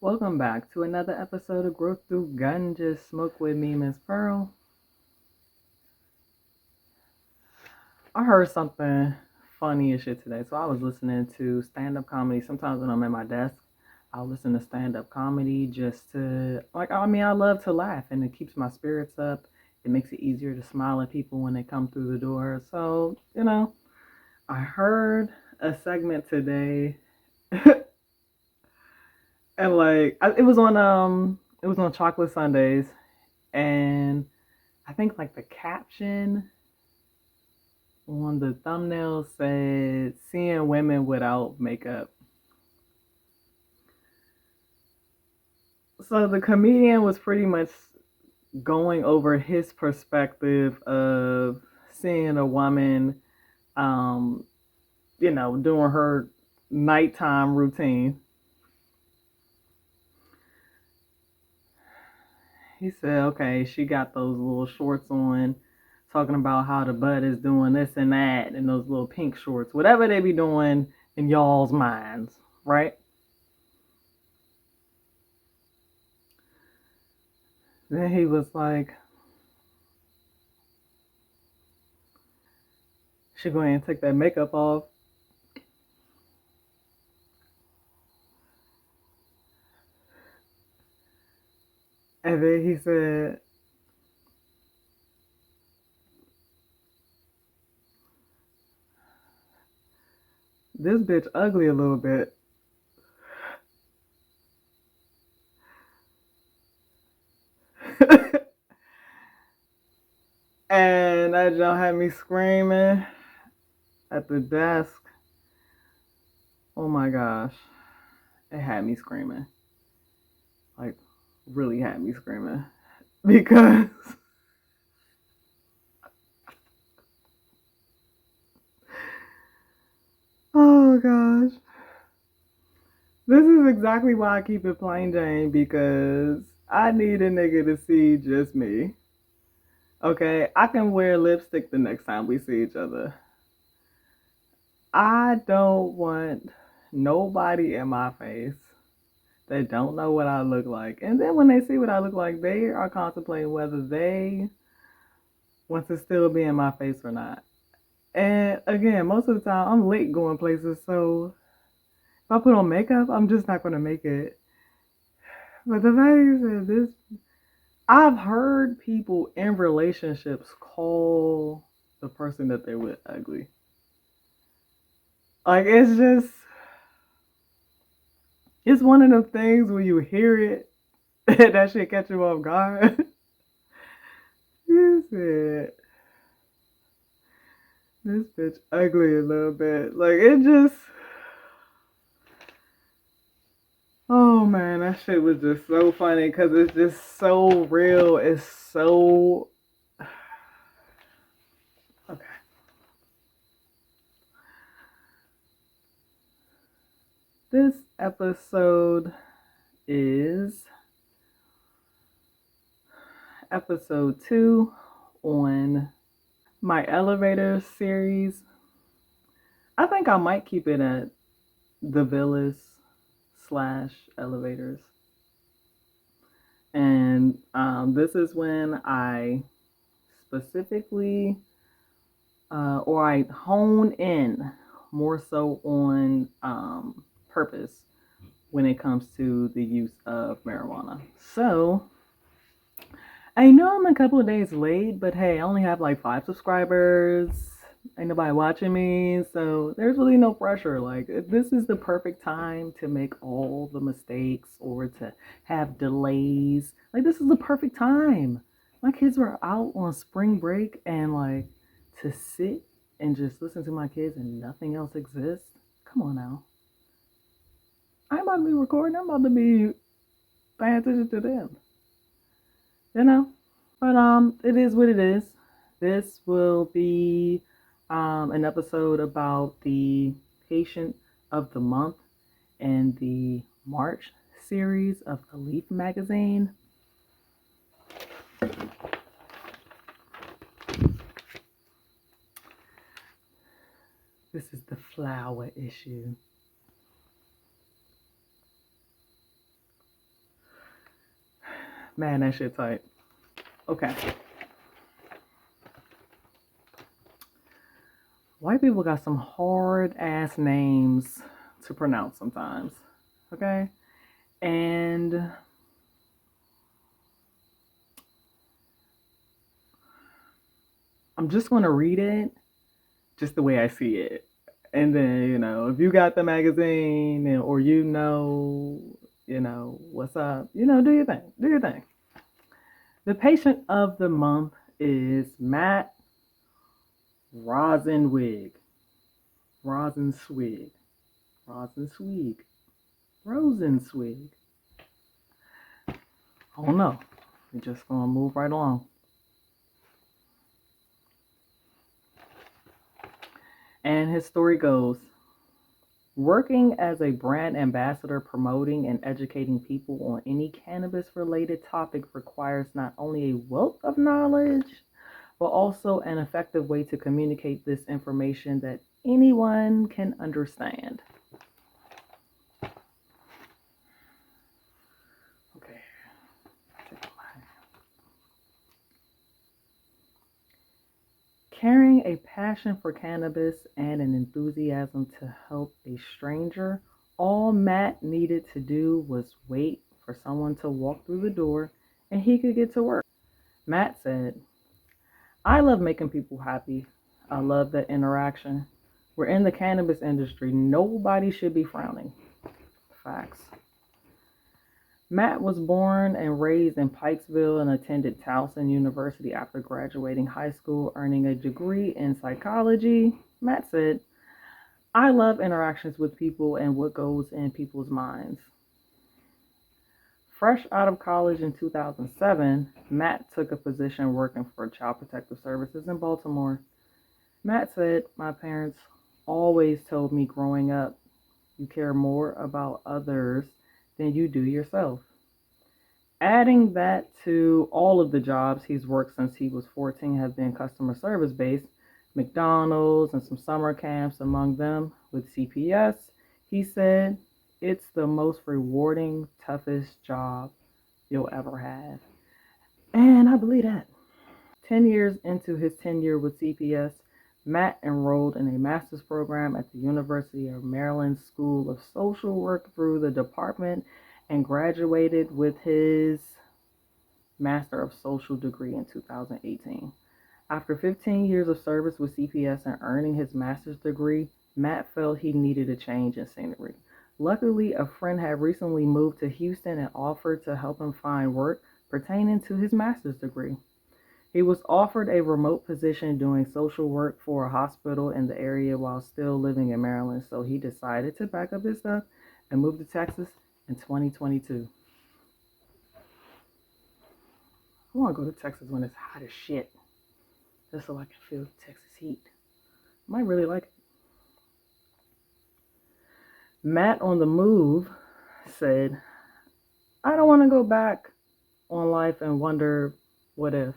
Welcome back to another episode of Growth Through Ganja Smoke with me, Miss Pearl. I heard something funny as shit today. So I was listening to stand-up comedy. Sometimes when I'm at my desk, I'll listen to stand-up comedy just to, I love to laugh and it keeps my spirits up. It makes it easier to smile at people when they come through the door. So, I heard a segment today and it was on Chocolate Sundays, and I think like the caption on the thumbnail said seeing women without makeup. So the comedian was pretty much going over his perspective of seeing a woman, um, doing her nighttime routine. He said, okay, she got those little shorts on, talking about how the butt is doing this and that, and those little pink shorts, whatever they be doing in y'all's minds, right? Then he was like, she go ahead and take that makeup off. And then he said, this bitch ugly a little bit. And that joke had me screaming at the desk. Oh my gosh. It had me screaming. Like, really had me screaming. Because, oh gosh. This is exactly why I keep it plain Jane, because I need a nigga to see just me. Okay, I can wear lipstick the next time we see each other. I don't want nobody in my face that don't know what I look like. And then when they see what I look like, they are contemplating whether they want to still be in my face or not. And again, most of the time I'm late going places, so if I put on makeup, I'm just not gonna make it. But the fact is that I've heard people in relationships call the person that they're with ugly. Like it's one of them things when you hear it that shit catch you off guard. You said this bitch ugly a little bit. Like it just, oh man, that shit was just so funny because it's just so real. It's so okay. This episode is episode 2 on my elevator series. I think I might keep it at the Villest slash elevators. And this is when I specifically, or I hone in more so on purpose when it comes to the use of marijuana. So, I know I'm a couple of days late, but hey, I only have like 5 subscribers. Ain't nobody watching me, so there's really no pressure. Like, this is the perfect time to make all the mistakes or to have delays. Like, this is the perfect time. My kids were out on spring break, and like to sit and just listen to my kids and nothing else exists. Come on now. I'm about to be recording. I'm about to be paying attention to them. You know? But it is what it is. This will be an episode about the patient of the month and the March series of the Leaf magazine. This is the flower issue. Man, that shit tight. Okay. White people got some hard ass names to pronounce sometimes. Okay? And I'm just going to read it just the way I see it. And then, if you got the magazine or what's up, do your thing. Do your thing. The patient of the month is Matt Rosenzweig. Rosenzweig. Rosenzweig. Rosenzweig. Oh no. We're just going to move right along. And his story goes, working as a brand ambassador promoting and educating people on any cannabis-related topic requires not only a wealth of knowledge, but also an effective way to communicate this information that anyone can understand. Okay. Carrying a passion for cannabis and an enthusiasm to help a stranger, all Matt needed to do was wait for someone to walk through the door and he could get to work. Matt said, I love making people happy. I love that interaction. We're in the cannabis industry. Nobody should be frowning. Facts. Matt was born and raised in Pikesville and attended Towson University after graduating high school, earning a degree in psychology. Matt said, I love interactions with people and what goes in people's minds. Fresh out of college in 2007, Matt took a position working for Child Protective Services in Baltimore. Matt said, my parents always told me growing up, you care more about others than you do yourself. Adding that to all of the jobs he's worked since he was 14 have been customer service based, McDonald's and some summer camps among them with CPS, he said, it's the most rewarding, toughest job you'll ever have. And I believe that. 10 years into his tenure with CPS, Matt enrolled in a master's program at the University of Maryland School of Social Work through the department and graduated with his Master of Social degree in 2018. After 15 years of service with CPS and earning his master's degree, Matt felt he needed a change in scenery. Luckily, a friend had recently moved to Houston and offered to help him find work pertaining to his master's degree. He was offered a remote position doing social work for a hospital in the area while still living in Maryland, so he decided to pack up his stuff and move to Texas in 2022. I want to go to Texas when it's hot as shit, just so I can feel Texas heat. I might really like it. Matt on the move said, I don't want to go back on life and wonder what if.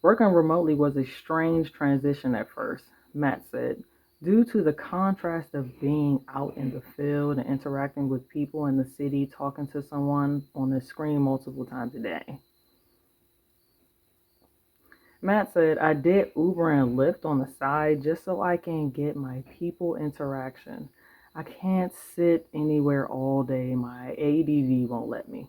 Working remotely was a strange transition at first, Matt said, due to the contrast of being out in the field and interacting with people in the city, talking to someone on the screen multiple times a day. Matt said, I did Uber and Lyft on the side just so I can get my people interaction. I can't sit anywhere all day. My ADD won't let me.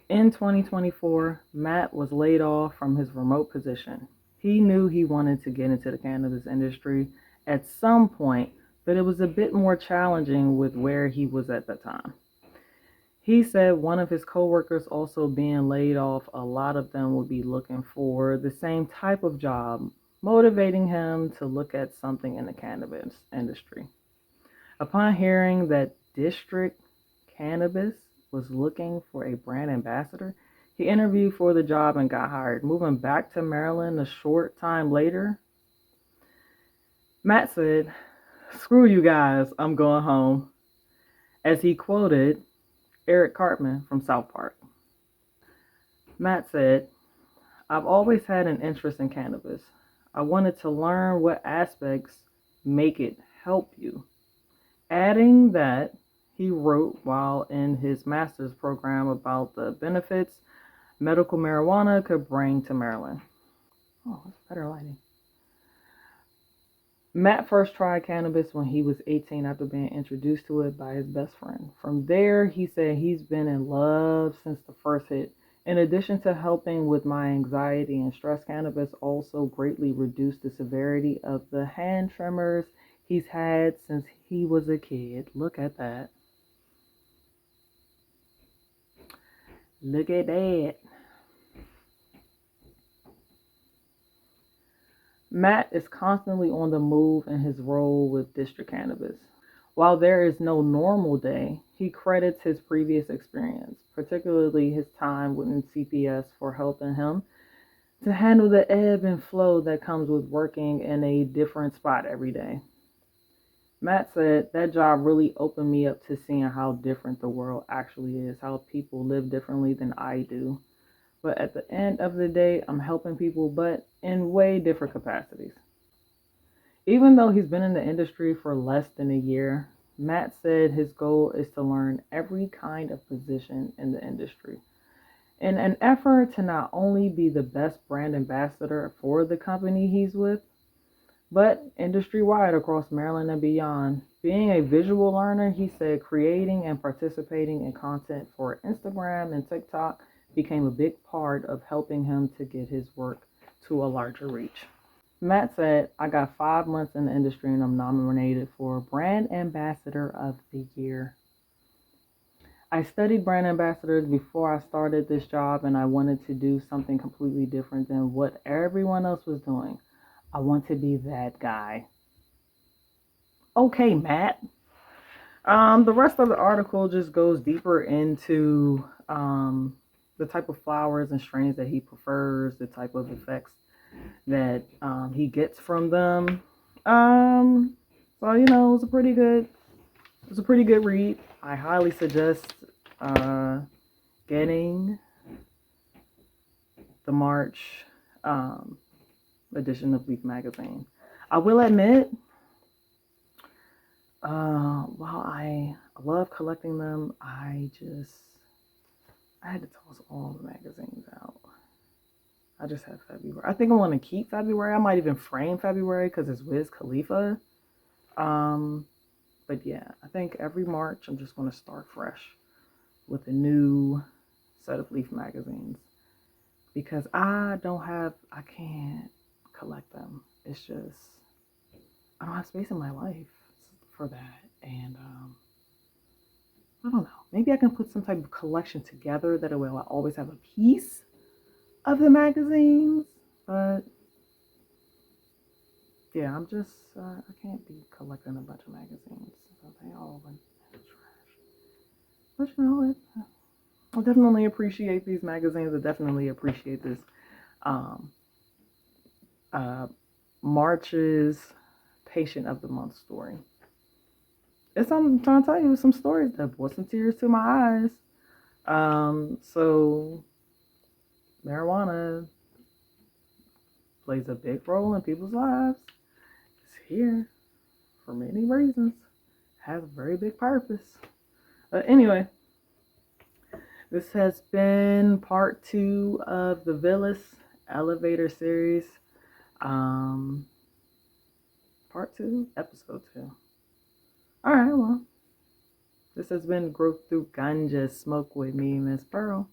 In 2024, Matt was laid off from his remote position. He knew he wanted to get into the cannabis industry at some point, but it was a bit more challenging with where he was at the time. He said one of his coworkers also being laid off, a lot of them would be looking for the same type of job, motivating him to look at something in the cannabis industry. Upon hearing that District Cannabis was looking for a brand ambassador, he interviewed for the job and got hired. Moving back to Maryland a short time later, Matt said, screw you guys, I'm going home, as he quoted Eric Cartman from South Park. Matt said, I've always had an interest in cannabis. I wanted to learn what aspects make it help you. Adding that he wrote while in his master's program about the benefits medical marijuana could bring to Maryland. Oh, that's better lighting. Matt first tried cannabis when he was 18 after being introduced to it by his best friend. From there, he said he's been in love since the first hit. In addition to helping with my anxiety and stress, cannabis also greatly reduced the severity of the hand tremors he's had since he was a kid. Look at that. Look at that. Matt is constantly on the move in his role with District Cannabis. While there is no normal day, he credits his previous experience, particularly his time within CPS, for helping him to handle the ebb and flow that comes with working in a different spot every day. Matt said, that job really opened me up to seeing how different the world actually is, how people live differently than I do. But at the end of the day, I'm helping people, but in way different capacities. Even though he's been in the industry for less than a year, Matt said his goal is to learn every kind of position in the industry in an effort to not only be the best brand ambassador for the company he's with, but industry-wide across Maryland and beyond. Being a visual learner, he said creating and participating in content for Instagram and TikTok became a big part of helping him to get his work to a larger reach. Matt said, I got 5 months in the industry and I'm nominated for Brand Ambassador of the Year. I studied brand ambassadors before I started this job, and I wanted to do something completely different than what everyone else was doing. I want to be that guy. Okay, Matt. The rest of the article just goes deeper into the type of flowers and strains that he prefers, the type of effects that he gets from them. So it was a pretty good read. I highly suggest getting the March edition of Leaf magazine. I will admit, while I love collecting them, I had to toss all the magazines out. I just have February. I think I want to keep February. I might even frame February because it's Wiz Khalifa. But yeah, I think every March I'm just going to start fresh with a new set of Leaf magazines because I can't collect them. It's just, I don't have space in my life for that. And I don't know. Maybe I can put some type of collection together that will always have a piece of the magazines. But yeah, I'm just, I can't be collecting a bunch of magazines. So they all went in the trash. But I definitely appreciate these magazines. I definitely appreciate this March's Patient of the Month story. I'm trying to tell you some stories that brought some tears to my eyes. So marijuana plays a big role in people's lives. It's here for many reasons. Has a very big purpose. Anyway, this has been part 2 of the Villest Elevator series. Part 2, episode 2. Alright, well, this has been Growth Through Ganja Smoke with me, Miss Pearl.